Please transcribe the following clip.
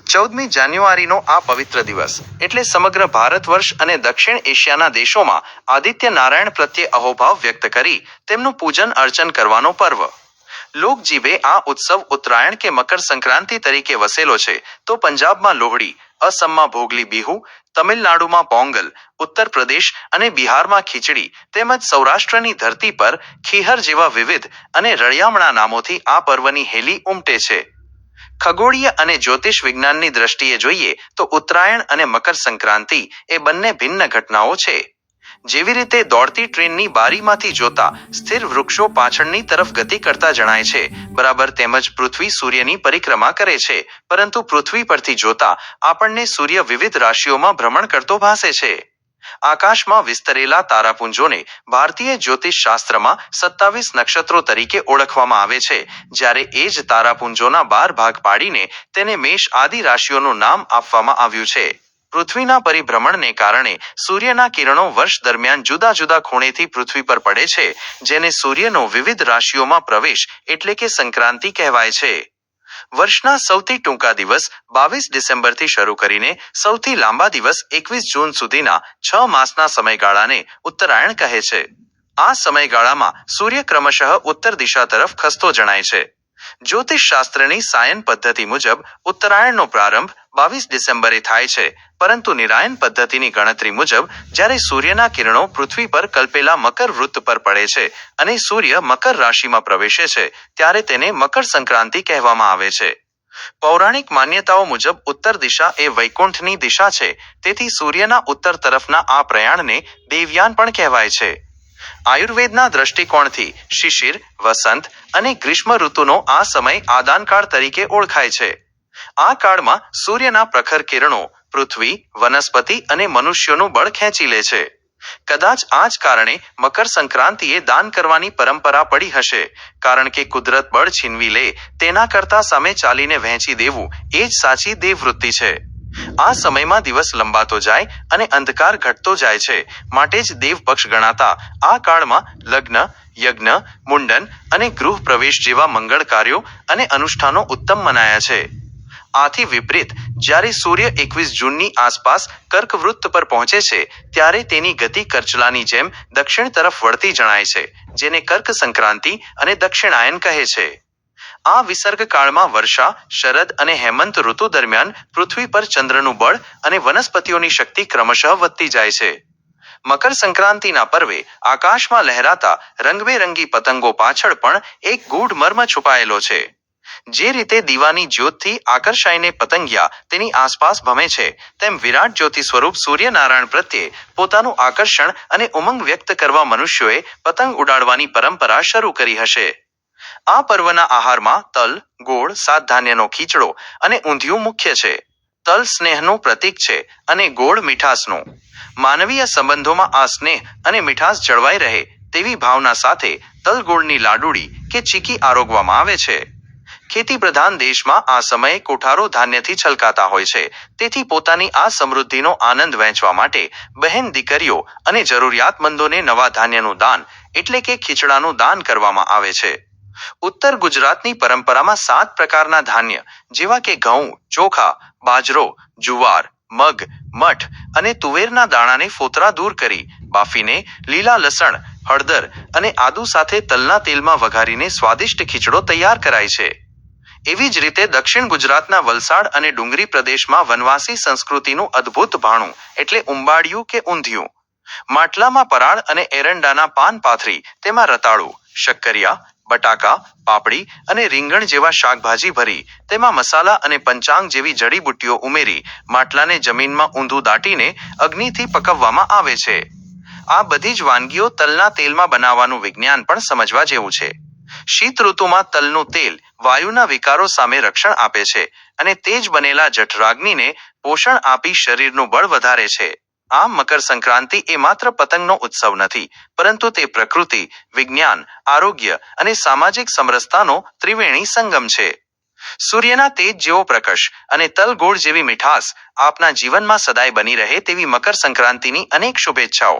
14મી જાન્યુઆરીનો આ પવિત્ર દિવસ એટલે સમગ્ર ભારત વર્ષ અને દક્ષિણ એશિયાના દેશોમાં આદિત્ય નારાયણ પ્રત્યે અહોભાવ વ્યક્ત કરી તેમનું પૂજન અર્ચન કરવાનો પર્વ. લોકજીભે આ ઉત્સવ ઉત્તરાયણ કે મકર સંક્રાંતિ તરીકે વસેલો છે તો પંજાબમાં લોહડી, અસમમાં ભોગલી બિહુ, તમિલનાડુમાં પોંગલ, ઉત્તર પ્રદેશ અને બિહારમાં ખીચડી તેમજ સૌરાષ્ટ્રની ધરતી પર ખીહર જેવા વિવિધ અને રળિયામણા નામોથી આ પર્વની હેલી ઉમટે છે. ખગોળીય અને જ્યોતિષ વિજ્ઞાનની દ્રષ્ટિએ જોઈએ તો ઉત્તરાયણ અને મકર સંક્રાંતિ એ બંને ભિન્ન ઘટનાઓ છે. જેવી રીતે દોડતી ટ્રેનની બારીમાંથી જોતા સ્થિર વૃક્ષો પાછળની તરફ ગતિ કરતા જણાય છે, બરાબર તેમજ પૃથ્વી સૂર્યની પરિક્રમા કરે છે, પરંતુ પૃથ્વી પરથી જોતા આપણને સૂર્ય વિવિધ રાશિઓમાં ભ્રમણ કરતો ભાસે છે. આકાશમાં વિસ્તરેલા તારાપુંજોને ભારતીય જ્યોતિષ શાસ્ત્રમાં 27 નક્ષત્રો તરીકે ઓળખવામાં આવે છે, જ્યારે એ જ તારાપુંજોના 12 ભાગ પાડીને તેને મેષ આદિ રાશિઓનું નામ આપવામાં આવ્યું છે. પૃથ્વીના પરિભ્રમણને કારણે સૂર્યના કિરણો વર્ષ દરમિયાન જુદા જુદા ખૂણેથી પૃથ્વી પર પડે છે, જેને સૂર્યનો વિવિધ રાશિઓમાં પ્રવેશ એટલે કે સંક્રાંતિ કહેવાય છે. વર્ષના સૌથી ટૂંકા દિવસ 22 ડિસેમ્બરથી શરૂ કરીને સૌથી લાંબા દિવસ 21 જૂન સુધીના 6 માસના સમયગાળાને ઉત્તરાયણ કહે છે. આ સમયગાળામાં સૂર્ય ક્રમશઃ ઉત્તર દિશા તરફ ખસતો જણાય છે. જ્યોતિષ શાસ્ત્રની સાયન પદ્ધતિ મુજબ ઉત્તરાયણનો પ્રારંભ 22 ડિસેમ્બરે થાય છે, પરંતુ નિરાયન પદ્ધતિની ગણતરી મુજબ જ્યારે સૂર્યના કિરણો પૃથ્વી પર કલ્પેલા મકર વૃત્ત પર પડે છે અને સૂર્ય મકર રાશિમાં પ્રવેશે છે, ત્યારે તેને મકર સંક્રાંતિ કહેવામાં આવે છે. પૌરાણિક માન્યતાઓ મુજબ ઉત્તર દિશા એ વૈકુંઠની દિશા છે, તેથી સૂર્યના ઉત્તર તરફના આ પ્રયાણને દેવયાન પણ કહેવાય છે. આયુર્વેદના દ્રષ્ટિકોણથી શિશિર, વસંત અને ગ્રીષ્મ ઋતુનો આ સમય આદાનકાળ તરીકે ઓળખાય છે. આ કાળમાં સૂર્યના પ્રખર કિરણો પૃથ્વી, વનસ્પતિ અને મનુષ્યોનું બળ ખેંચી લે છે. કદાચ આ જ કારણે મકર સંક્રાંતિએ દાન કરવાની પરંપરા પડી હશે, કારણ કે કુદરત બળ છીનવી લે તેના કરતા સામે ચાલીને વહેંચી દેવું એ જ સાચી દેવવૃત્તિ છે. આ સમયમાં દિવસ લંબાતો જાય અને અંધકાર ઘટતો જાય છે, માટે જ દેવપક્ષ ગણાતા આ કાળમાં લગ્ન, યજ્ઞ, મુંડન અને ગૃહ પ્રવેશ જેવા મંગળ કાર્યો અને અનુષ્ઠાનો ઉત્તમ મનાયા છે. આથી વિપરીત જ્યારે સૂર્ય 21 જૂનની આસપાસ કર્કવૃત્ત પર પહોંચે છે, ત્યારે તેની ગતિ કરચલાની જેમ દક્ષિણ તરફ વળતી જણાય છે, જેને કર્ક સંક્રાંતિ અને દક્ષિણાયન કહે છે. આ વિસર્ગ કાળમાં વર્ષા, શરદ અને હેમંત ઋતુ દરમિયાન પૃથ્વી પર ચંદ્રનું બળ અને વનસ્પતિઓની શક્તિ ક્રમશઃ વધતી જાય છે. મકર સંક્રાંતિના પર્વે આકાશમાં લહેરાતા રંગબેરંગી પતંગો પાછળ પણ એક ગૂઢ મર્મ છુપાયેલો છે. જે રીતે દીવાની જ્યોતથી આકર્ષાઈને પતંગિયા તેની આસપાસ ભમે છે, તેમ વિરાટ જ્યોતિ સ્વરૂપ સૂર્યનારાયણ પ્રત્યે પોતાનું આકર્ષણ અને ઉમંગ વ્યક્ત કરવા મનુષ્યોએ પતંગ ઉડાડવાની પરંપરા શરૂ કરી હશે. આ પર્વના આહારમાં તલ, ગોળ, સાતધાન્યનો ખીચડો અને ઊંધિયું મુખ્ય છે. તલ સ્નેહનું પ્રતીક છે અને ગોળ મીઠાસનું. માનવીય સંબંધોમાં આ સ્નેહ અને મીઠાસ જળવાઈ રહે તેવી ભાવના સાથે તલ ગોળની લાડુળી કે ચીકી આરોગવામાં આવે છે. ખેતી પ્રધાન દેશમાં આ સમયે કોઠારો ધાન્યથી છલકાતા હોય છે, તેથી પોતાની આ સમૃદ્ધિનો આનંદ વહેંચવા માટે બહેન દીકરીઓ અને જરૂરિયાતમંદોને નવા ધાન્યનું દાન એટલે કે ખીચડાનું દાન કરવામાં આવે છે. ઉત્તર ગુજરાતની પરંપરામાં 7 પ્રકારના ધાન્ય જેવા કે ઘઉં, ચોખા, બાજરો, જુવાર, મગ, મઠ અને તુવેરના દાણાને ફોતરા દૂર કરી બાફીને લીલા લસણ, હળદર અને આદુ સાથે તલના તેલમાં વઘારીને સ્વાદિષ્ટ ખીચડો તૈયાર કરાય છે. એવી જ રીતે દક્ષિણ ગુજરાતના વલસાડ અને ડુંગરી પ્રદેશમાં વનવાસી સંસ્કૃતિનું અદ્ભુત ભાણું એટલે ઉંબાડિયું કે ઊંધિયું. માટલામાં પરાળ અને એરંડાના પાન પાથરી તેમાં રતાળું, શક્કરિયા, બટાકા, પાપડી અને રીંગણ જેવા શાકભાજી ભરી તેમાં મસાલા અને પંચાંગ જેવી જડીબુટ્ટીઓ ઉમેરી માટલાને જમીનમાં ઊંધું દાટીને અગ્નિથી પકવવામાં આવે છે. આ બધી જ વાનગીઓ તલના તેલમાં બનાવવાનું વિજ્ઞાન પણ સમજવા જેવું છે. શીત ઋતુમાં તલનું તેલ વાયુના વિકારો સામે રક્ષણ આપે છે અને તે જ બનેલા જઠરાગ્નિને પોષણ આપી શરીરનું બળ વધારે છે. આમ મકર સંક્રાંતિ એ માત્ર પતંગનો ઉત્સવ નથી, પરંતુ તે પ્રકૃતિ, વિજ્ઞાન, આરોગ્ય અને સામાજિક સમરસતાનો ત્રિવેણી સંગમ છે. સૂર્યના તેજ જેવો પ્રકાશ અને તલ ગોળ જેવી મીઠાસ આપના જીવનમાં સદાય બની રહે તેવી મકર સંક્રાંતિની અનેક શુભેચ્છાઓ.